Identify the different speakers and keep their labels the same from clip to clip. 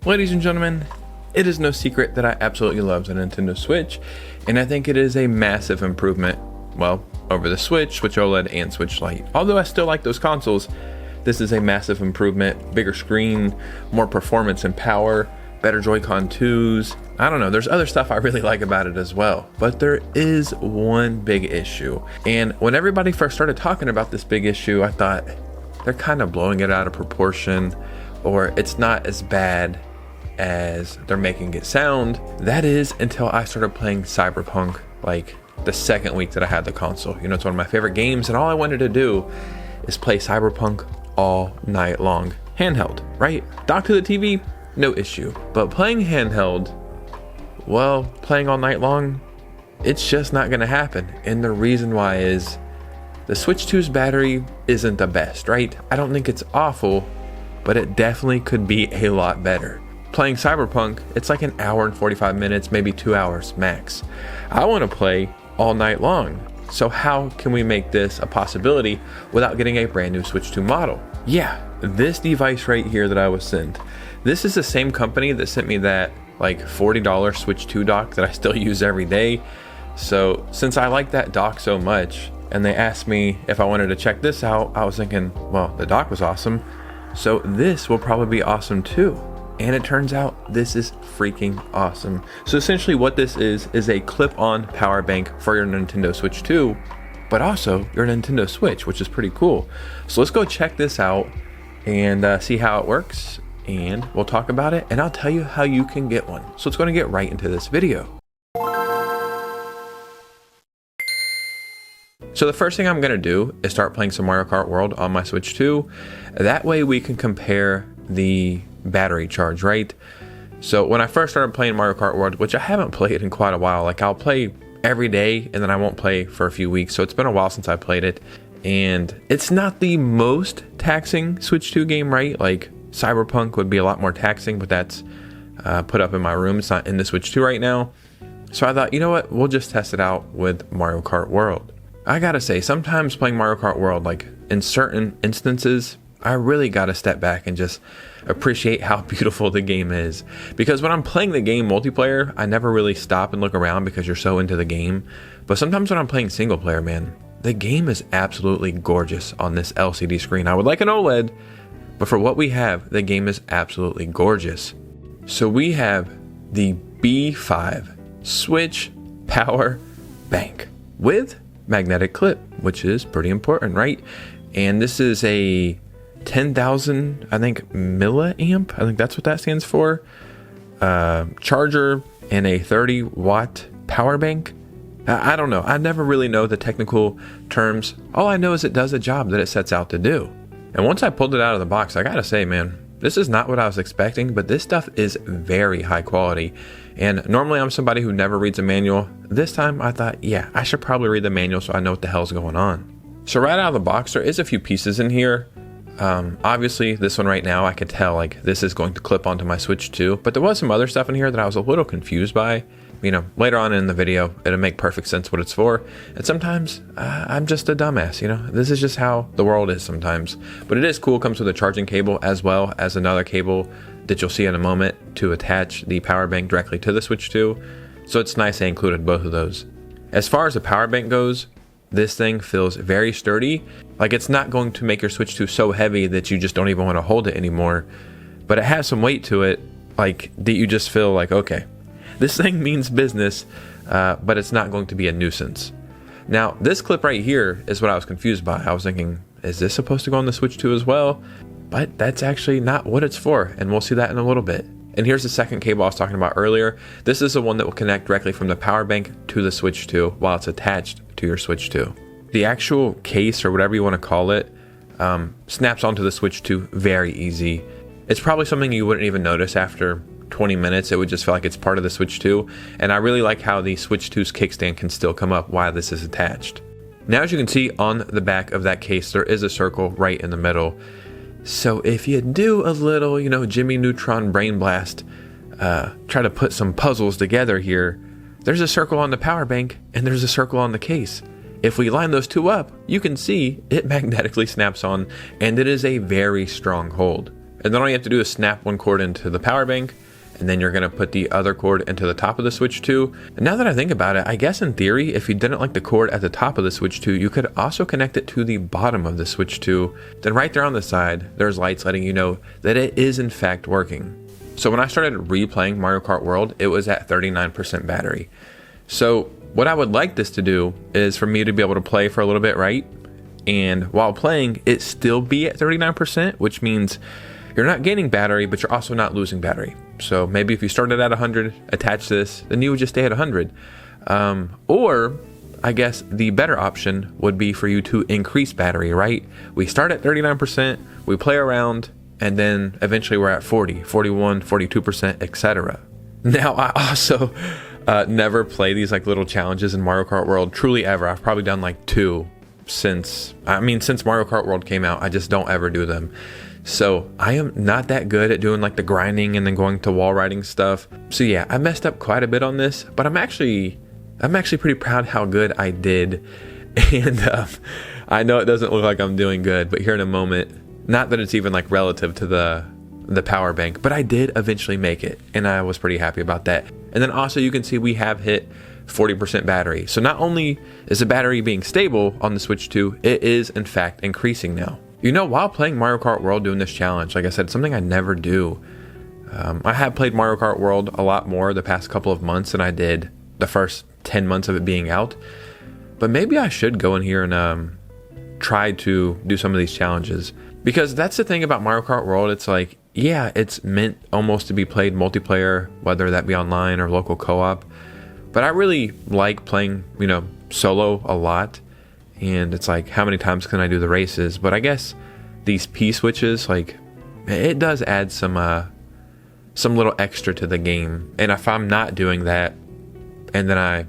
Speaker 1: Ladies and gentlemen, it is no secret that I absolutely love the Nintendo Switch, and I think it is a massive improvement, well, over the Switch OLED, and Switch Lite. Although I still like those consoles, this is a massive improvement, bigger screen, more performance and power, better Joy-Con 2s. I don't know, there's other stuff I really like about it as well, but there is one big issue. And when everybody first started talking about this big issue, I thought they're kind of blowing it out of proportion, or it's not as bad as they're making it sound. That is until I started playing Cyberpunk like the second week that I had the console. You know, it's one of my favorite games, and all I wanted to do is play Cyberpunk all night long. Handheld, right? Dock to the TV, no issue. But playing handheld, well, playing all night long, it's just not gonna happen. And the reason why is the Switch 2's battery isn't the best, right? I don't think it's awful, but it definitely could be a lot better. Playing Cyberpunk, it's like an hour and 45 minutes, maybe 2 hours max. I want to play all night long. So how can we make this a possibility without getting a brand new Switch 2 model? Yeah, this device right here that I was sent. This is the same company that sent me that like $40 Switch 2 dock that I still use every day. So since I like that dock so much, and they asked me if I wanted to check this out, I was thinking, well, the dock was awesome, so this will probably be awesome too. And it turns out this is freaking awesome. So essentially what this is a clip-on power bank for your Nintendo Switch 2, but also your Nintendo Switch, which is pretty cool. So let's go check this out and see how it works, and we'll talk about it, and I'll tell you how you can get one. So let's go and get right into this video. So the first thing I'm gonna do is start playing some Mario Kart World on my Switch 2. That way we can compare the battery charge, right? So when I first started playing Mario Kart World, which I haven't played in quite a while, like I'll play every day and then I won't play for a few weeks. So it's been a while since I played it, and it's not the most taxing Switch 2 game, right? Like Cyberpunk would be a lot more taxing, but that's put up in my room. It's not in the Switch 2 right now. So I thought, you know what? We'll just test it out with Mario Kart World. I gotta say, sometimes playing Mario Kart World, like in certain instances, I really gotta step back and just appreciate how beautiful the game is. Because when I'm playing the game multiplayer, I never really stop and look around because you're so into the game. But sometimes when I'm playing single player, man, the game is absolutely gorgeous on this LCD screen. I would like an OLED, but for what we have, the game is absolutely gorgeous. So we have the B5 Switch Power Bank with magnetic clip, which is pretty important, right? And this is a 10,000, I think, milliamp, I think that's what that stands for, charger, and a 30-watt power bank. I don't know, I never really know the technical terms. All I know is it does the job that it sets out to do. And once I pulled it out of the box, I gotta say, man, this is not what I was expecting, but this stuff is very high quality. And normally I'm somebody who never reads a manual. This time I thought, yeah, I should probably read the manual so I know what the hell's going on. So right out of the box, there is a few pieces in here. Obviously this one right now, I could tell like this is going to clip onto my Switch 2, but there was some other stuff in here that I was a little confused by. You know, later on in the video, it'll make perfect sense what it's for. And sometimes I'm just a dumbass, you know, this is just how the world is sometimes. But it is cool, it comes with a charging cable as well as another cable that you'll see in a moment to attach the power bank directly to the Switch 2. So it's nice they included both of those. As far as the power bank goes, this thing feels very sturdy. Like it's not going to make your Switch 2 so heavy that you just don't even want to hold it anymore. But it has some weight to it, like that you just feel like, okay, this thing means business, but it's not going to be a nuisance. Now, this clip right here is what I was confused by. I was thinking, is this supposed to go on the Switch 2 as well? But that's actually not what it's for, and we'll see that in a little bit. And here's the second cable I was talking about earlier. This is the one that will connect directly from the power bank to the Switch 2 while it's attached to your Switch 2. The actual case, or whatever you want to call it, snaps onto the Switch 2 very easy. It's probably something you wouldn't even notice after 20 minutes. It would just feel like it's part of the Switch 2. And I really like how the Switch 2's kickstand can still come up while this is attached. Now, as you can see on the back of that case, there is a circle right in the middle. So if you do a little, you know, Jimmy Neutron brain blast, try to put some puzzles together here, there's a circle on the power bank and there's a circle on the case. If we line those two up, you can see it magnetically snaps on, and it is a very strong hold. And then all you have to do is snap one cord into the power bank, and then you're gonna put the other cord into the top of the Switch 2. And now that I think about it, I guess in theory, if you didn't like the cord at the top of the Switch 2, you could also connect it to the bottom of the Switch 2. Then right there on the side, there's lights letting you know that it is in fact working. So when I started replaying Mario Kart World, it was at 39% battery. So what I would like this to do is for me to be able to play for a little bit, right? And while playing, it still be at 39%, which means you're not gaining battery, but you're also not losing battery. So maybe if you started at 100, attach this, then you would just stay at 100. Or I guess the better option would be for you to increase battery, right? We start at 39%, we play around, and then eventually we're at 40, 41, 42%, etc. Now, I also never play these like little challenges in Mario Kart World, truly ever. I've probably done like 2 since Mario Kart World came out. I just don't ever do them. So I am not that good at doing like the grinding and then going to wall riding stuff. So yeah, I messed up quite a bit on this, but I'm actually pretty proud how good I did. And I know it doesn't look like I'm doing good, but here in a moment, not that it's even like relative to the power bank, but I did eventually make it, and I was pretty happy about that. And then also you can see we have hit 40% battery. So not only is the battery being stable on the Switch 2, it is in fact increasing now. You know, while playing Mario Kart World doing this challenge, like I said, it's something I never do. I have played Mario Kart World a lot more the past couple of months than I did the first 10 months of it being out. But maybe I should go in here and try to do some of these challenges. Because that's the thing about Mario Kart World, it's like, yeah, it's meant almost to be played multiplayer, whether that be online or local co-op. But I really like playing, solo a lot. And it's like, how many times can I do the races? But I guess these P switches, like, it does add some little extra to the game. And if I'm not doing that, and then I,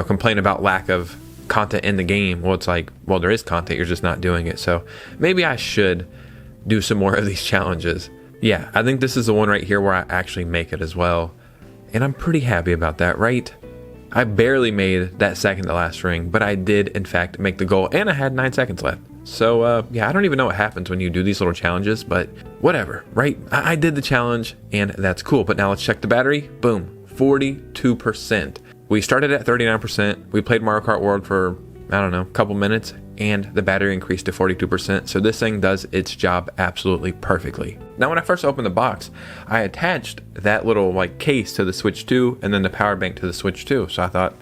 Speaker 1: complain about lack of content in the game, well, it's like, well, there is content, you're just not doing it. So maybe I should do some more of these challenges. Yeah, I think this is the one right here where I actually make it as well. And I'm pretty happy about that, right? I barely made that second to last ring, but I did in fact make the goal, and I had 9 seconds left. So yeah, I don't even know what happens when you do these little challenges, but whatever, right? I did the challenge, and that's cool. But now let's check the battery. Boom, 42%. We started at 39%. We played Mario Kart World for, I don't know, a couple minutes, and the battery increased to 42%. So this thing does its job absolutely perfectly. Now, when I first opened the box, I attached that little like case to the Switch 2 and then the power bank to the Switch 2. So I thought,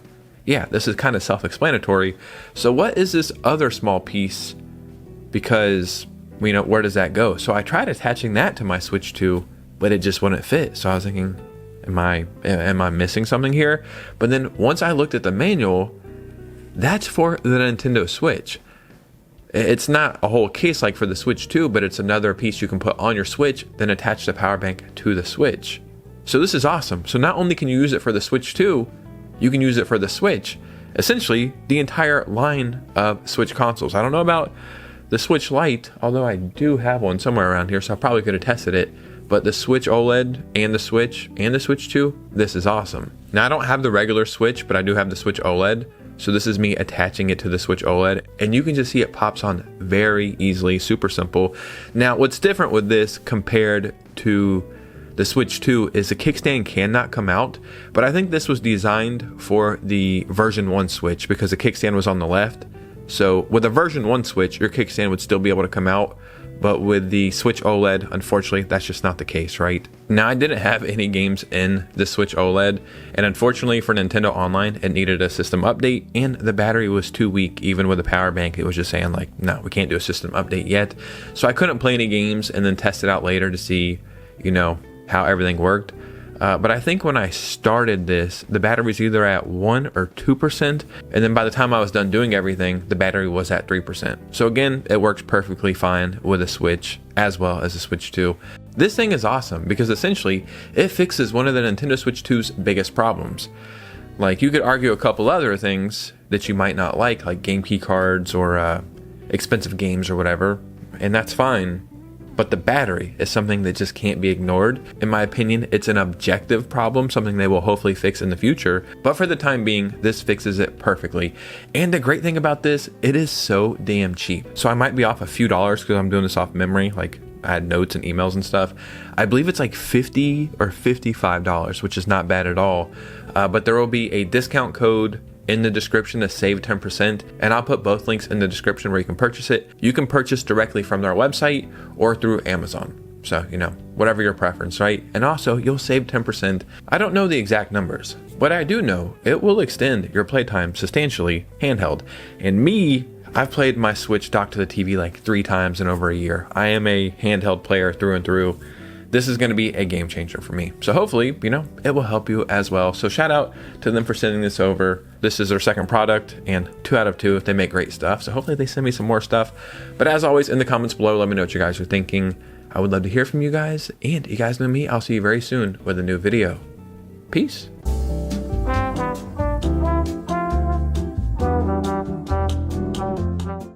Speaker 1: yeah, this is kind of self-explanatory. So what is this other small piece? Because, where does that go? So I tried attaching that to my Switch 2, but it just wouldn't fit. So I was thinking, am I missing something here? But then once I looked at the manual, that's for the Nintendo Switch. It's not a whole case like for the Switch 2, but it's another piece you can put on your Switch, then attach the power bank to the Switch. So this is awesome. So not only can you use it for the Switch 2, you can use it for the Switch. Essentially, the entire line of Switch consoles. I don't know about the Switch Lite, although I do have one somewhere around here, so I probably could have tested it. But the Switch OLED and the Switch 2, this is awesome. Now, I don't have the regular Switch, but I do have the Switch OLED. So this is me attaching it to the Switch OLED, and you can just see it pops on very easily, super simple. Now, what's different with this compared to the Switch 2 is the kickstand cannot come out, but I think this was designed for the version 1 Switch because the kickstand was on the left. So with a version 1 Switch, your kickstand would still be able to come out, but with the Switch OLED, unfortunately, that's just not the case, right? Now, I didn't have any games in the Switch OLED, and unfortunately for Nintendo Online, it needed a system update, and the battery was too weak. Even with the power bank, it was just saying like, no, we can't do a system update yet. So I couldn't play any games and then test it out later to see, how everything worked. But I think when I started this, the battery was either at 1 or 2%. And then by the time I was done doing everything, the battery was at 3%. So again, it works perfectly fine with a Switch as well as a Switch 2. This thing is awesome because essentially it fixes one of the Nintendo Switch 2's biggest problems. Like, you could argue a couple other things that you might not like game key cards or expensive games or whatever, and that's fine. But the battery is something that just can't be ignored. In my opinion, it's an objective problem, something they will hopefully fix in the future. But for the time being, this fixes it perfectly. And the great thing about this, it is so damn cheap. So I might be off a few dollars because I'm doing this off memory, like add notes and emails and stuff. I believe it's like $50 or $55, which is not bad at all. But there will be a discount code in the description to save 10%, and I'll put both links in the description where you can purchase it. You can purchase directly from their website or through Amazon. So, whatever your preference, right? And also, you'll save 10%. I don't know the exact numbers, but I do know it will extend your playtime substantially handheld. And me, I've played my Switch docked to the TV like 3 times in over a year. I am a handheld player through and through. This is going to be a game changer for me. So hopefully, it will help you as well. So shout out to them for sending this over. This is their second product, and 2 out of 2 if they make great stuff. So hopefully they send me some more stuff. But as always, in the comments below, let me know what you guys are thinking. I would love to hear from you guys. And you guys know me. I'll see you very soon with a new video. Peace.